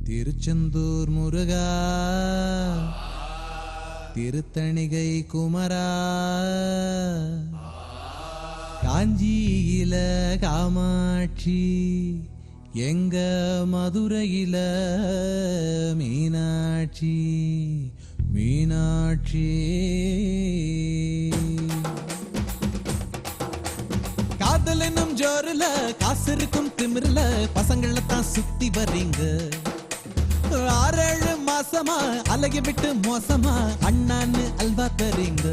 திருச்செந்தூர் முருகா, திருத்தணிகை குமரா, காஞ்சியில காமாட்சி, எங்க மதுரையில மீனாட்சி மீனாட்சி. காதல் என்னும் ஜோருல காசு இருக்கும் திமிருல பசங்களை தான் சுத்தி வர்றீங்க. 6-7 மாசமா அழகி விட்டு மோசமா அண்ணான்னு அல்வா தரீங்க.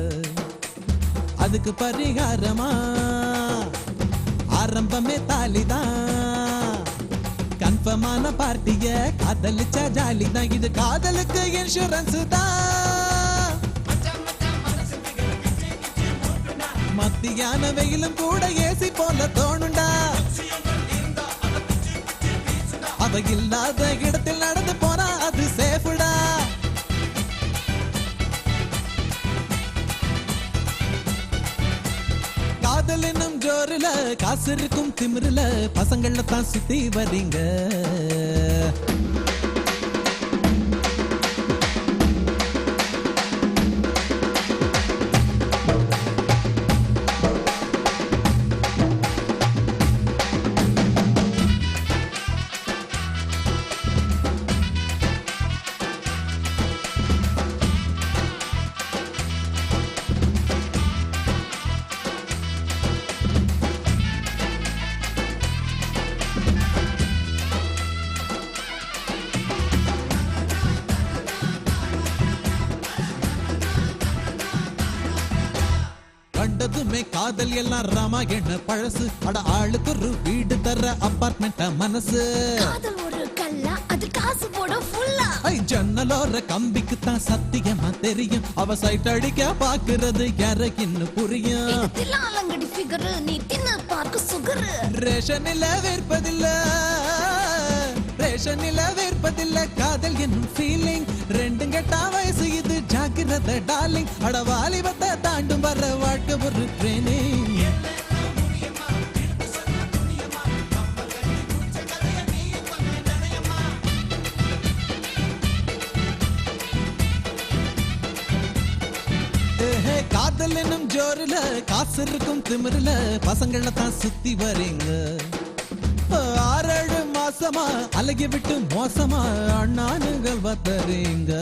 அதுக்கு பரிகாரமா ஆரம்பமே தாலிதான். கன்ஃபர்மான பார்ட்டிய காதலிச்சா ஜாலி தான். இது காதலுக்கு இன்சூரன்ஸ் தான். மத்தியான வெயிலும் கூட ஏசி போல தோணுண்டா. அவ இல்லாத இடத்தில் நடந்து போனா அது சேஃபுடா. காதல் என்னும் ஜோருல காசு இருக்கும் திமிருல பசங்கள தான் சுத்தி வரீங்க. கண்டதுமே காதல் எல்லாம் ராமாயண பழசு. அட ஆளுக்கு ஒரு வீடு தர அபார்ட்மெண்ட் மனசு. காதல் ஒரு கல்லா, அது காசு போட ஃபுல்லா. ஜன்னலோர கம்பிக்கு தான் சத்தியமா தெரியும். அவ சைட் அடிக்க பாக்குறது யாருக்குன்னு புரியும். தில்லாலங்கடி ஃபிகர், நீ தின்ன பார்க்க சுகர். ரேஷனில வேர்ப்பதில்ல, ரேஷனில வேர்ப்பதில்ல காதல் என்னும் ஃபீலிங். ரெண்டும் கெட்டா வயசு இது ஜாக்கிரத டார்லிங். அட வாலிபத்தை தாண்டும் வர வாழ்க்கை ஒரு ட்ரெயினிங். காதல் என்னும் ஜோருல காசு இருக்கும் திமிருல பசங்கள தான் சுத்தி வரீங்க. 6-7 மாசமா அழகி விட்டு மோசமா அண்ணானுகள் வத்தறீங்க.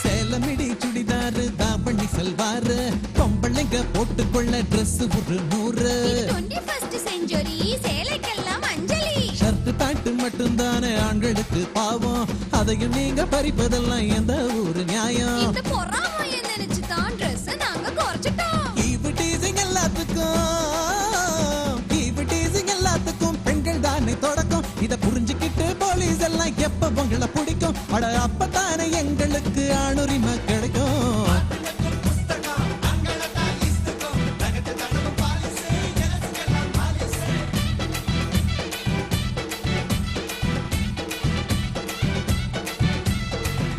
சேலமிடி சுடிதாரு தாவணி சல்வாரு. பொம்பளைங்க போட்டுக்கொள்ள ட்ரெஸ் ஒரு 100. 21st செஞ்சுரி சேலைக்கெல்லாம் அஞ்சலி. ஷர்ட் பேண்ட் மட்டும் தானே ஆண்களுக்கு பாவம். அதையும் நீங்க பறிப்பதெல்லாம் எந்த ஒரு நியாயம்? இந்த பொறாமைய நினைச்சு தான் ட்ரெஸ் நாங்க குறைச்சிட்டோம். ஈவிட்டீசிங் எல்லாத்துக்கும் பெண்கள் தானே தொடக்கம். இத புரிஞ்சுக்கிட்டு போலீஸ் எல்லாம் எப்ப உங்களை பிடிக்கும்? அட அப்பதானே எங்களுக்கு ஆணுரிமை கிடைக்கும்.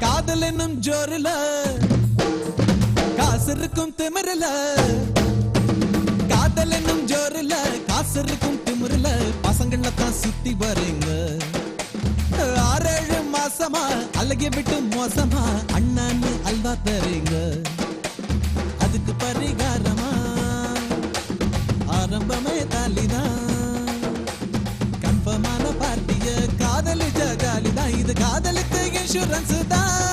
காதல் என்னும் ஜோருல காசு இருக்கும் திமிருல. காதல் என்னும் ஜோருல காசு இருக்கும் திமிருல பசங்கள தான் சுத்தி வரீங்க. 6-7 மாசமா அழகி விட்டு மோசமா அண்ணான்னு அல்வா தரீங்க. அதுக்கு பரிகாரமா ஆரம்பமே தாலிதான். கன்ஃபர்மான பார்ட்டிய காதலிச்ச ஜாலிதான். இது காதலுக்கு இன்சூரன்ஸ் தான்.